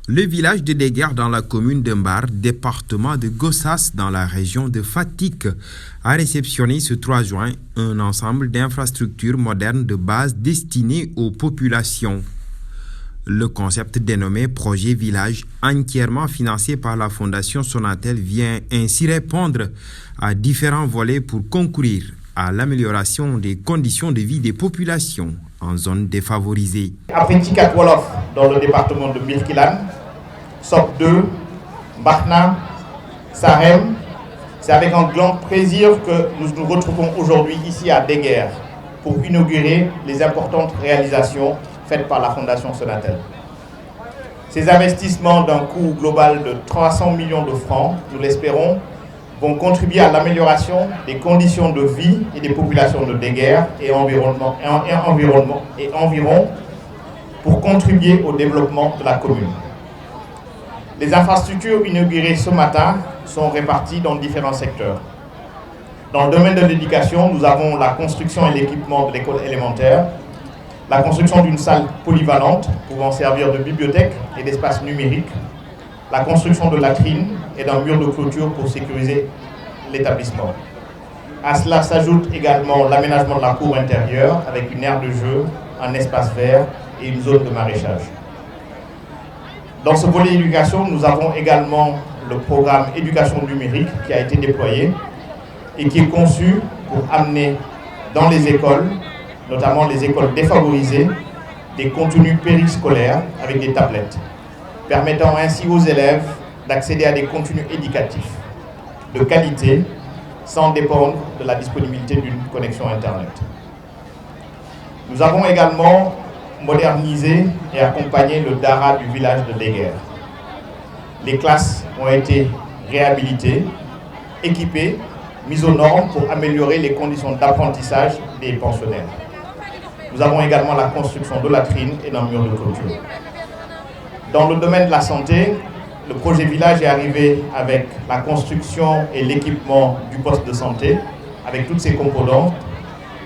Le village de Deguer dans la commune de Mbar, département de Gossas dans la région de Fatick, a réceptionné ce 3 juin un ensemble d'infrastructures modernes de base destinées aux populations. Le concept dénommé Projet Village, entièrement financé par la Fondation Sonatel, vient ainsi répondre à différents volets pour concourir à l'amélioration des conditions de vie des populations en zone défavorisée. Après Tikat Wolof dans le département de Birkelane, SOP 2, Mbakhna, Sarem, c'est avec un grand plaisir que nous nous retrouvons aujourd'hui ici à Deguer pour inaugurer les importantes réalisations faites par la Fondation Sonatel. Ces investissements d'un coût global de 300 millions de francs, nous l'espérons, vont contribuer à l'amélioration des conditions de vie et des populations de Deguer et environ pour contribuer au développement de la commune. Les infrastructures inaugurées ce matin sont réparties dans différents secteurs. Dans le domaine de l'éducation, nous avons la construction et l'équipement de l'école élémentaire, la construction d'une salle polyvalente pouvant servir de bibliothèque et d'espace numérique, la construction de latrines et d'un mur de clôture pour sécuriser l'établissement. À cela s'ajoute également l'aménagement de la cour intérieure avec une aire de jeu, un espace vert et une zone de maraîchage. Dans ce volet éducation, nous avons également le programme éducation numérique qui a été déployé et qui est conçu pour amener dans les écoles, notamment les écoles défavorisées, des contenus périscolaires avec des tablettes, permettant ainsi aux élèves d'accéder à des contenus éducatifs de qualité sans dépendre de la disponibilité d'une connexion Internet. Nous avons également modernisé et accompagné le Dara du village de Deguer. Les classes ont été réhabilitées, équipées, mises aux normes pour améliorer les conditions d'apprentissage des pensionnaires. Nous avons également la construction de latrines et d'un mur de clôture. Dans le domaine de la santé, le projet Village est arrivé avec la construction et l'équipement du poste de santé, avec toutes ses composantes,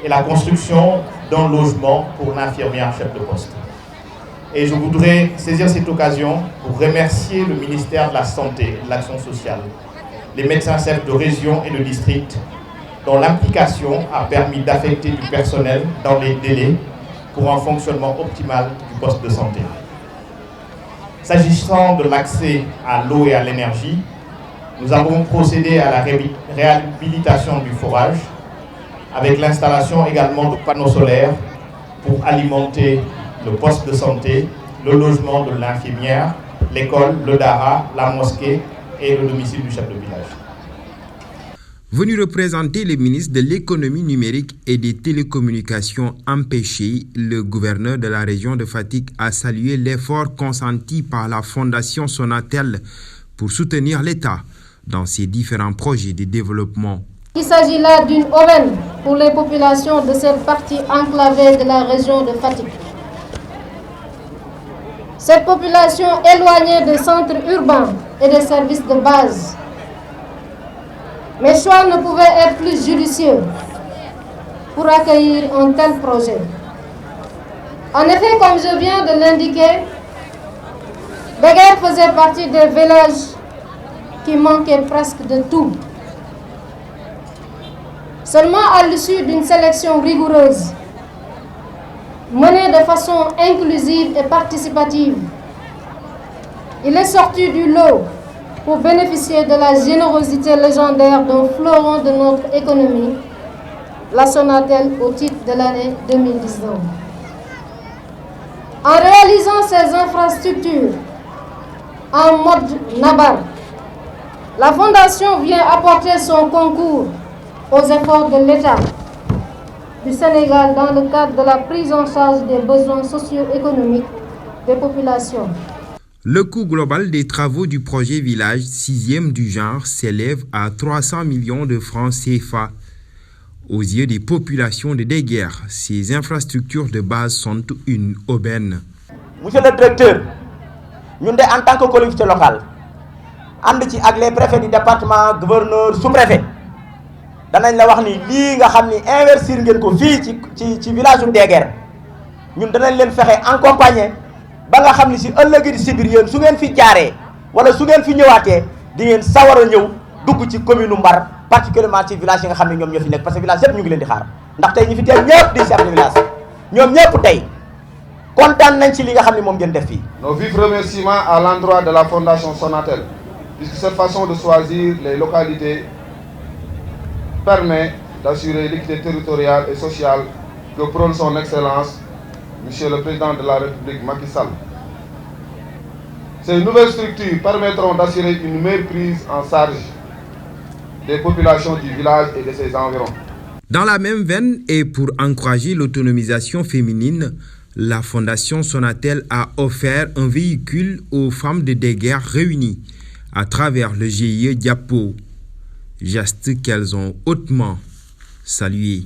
et la construction d'un logement pour l'infirmière chef de poste. Et je voudrais saisir cette occasion pour remercier le ministère de la Santé et de l'Action sociale, les médecins-chefs de région et de district, dont l'implication a permis d'affecter du personnel dans les délais pour un fonctionnement optimal du poste de santé. S'agissant de l'accès à l'eau et à l'énergie, nous avons procédé à la réhabilitation du forage, avec l'installation également de panneaux solaires pour alimenter le poste de santé, le logement de l'infirmière, l'école, le Dara, la mosquée et le domicile du chef de village. Venu représenter le ministre de l'économie numérique et des télécommunications empêché, le gouverneur de la région de Fatick a salué l'effort consenti par la Fondation Sonatel pour soutenir l'État dans ses différents projets de développement. Il s'agit là d'une aubaine pour les populations de cette partie enclavée de la région de Fatick. Cette population éloignée des centres urbains et des services de base. Mes choix ne pouvaient être plus judicieux pour accueillir un tel projet. En effet, comme je viens de l'indiquer, Deguer faisait partie des villages qui manquaient presque de tout. Seulement à l'issue d'une sélection rigoureuse, menée de façon inclusive et participative, il est sorti du lot pour bénéficier de la générosité légendaire d'un fleuron de notre économie, la Sonatel au titre de l'année 2019. En réalisant ces infrastructures en mode Nabar, la Fondation vient apporter son concours aux efforts de l'État du Sénégal dans le cadre de la prise en charge des besoins socio-économiques des populations. Le coût global des travaux du projet Village, 6e du genre, s'élève à 300 millions de francs CFA. Aux yeux des populations de Deguer, ces infrastructures de base sont une aubaine. Monsieur le directeur, nous, en tant que collectivité locale, avec les préfets du département, gouverneur, sous-préfet, danañ la wax ni lii nga xam ni investir ngeen ko fii ci village u Deguer ñun danañ leen fexe accompagner ba nga xam ne si ëllëg di si biir yéen su ngeen fi jaaree wala su ngeen fi ñëwaatee di ngeen sawar a ñëw dugg ci commune Mbar particulièrement ci village yi nga xam ne ñoom ñoo fi nekk parce que village yëpp ñu ngi leen di xaar ndax tey ñi fi teew ñëpp di chef de village ñoom ñëpp tey kontaan nañ ci li nga xam ne moom ngeen def fii. Nos vifs remerciements à l'endroit de la Fondation Sonatel, puisque cette façon de choisir les localités permet d'assurer l'équité territoriale et sociale que prône son Excellence, Monsieur le Président de la République Macky Sall. Ces nouvelles structures permettront d'assurer une meilleure prise en charge des populations du village et de ses environs. Dans la même veine et pour encourager l'autonomisation féminine, la Fondation Sonatel a offert un véhicule aux femmes de Deguer réunies à travers le GIE Diapo, geste qu'elles ont hautement salué.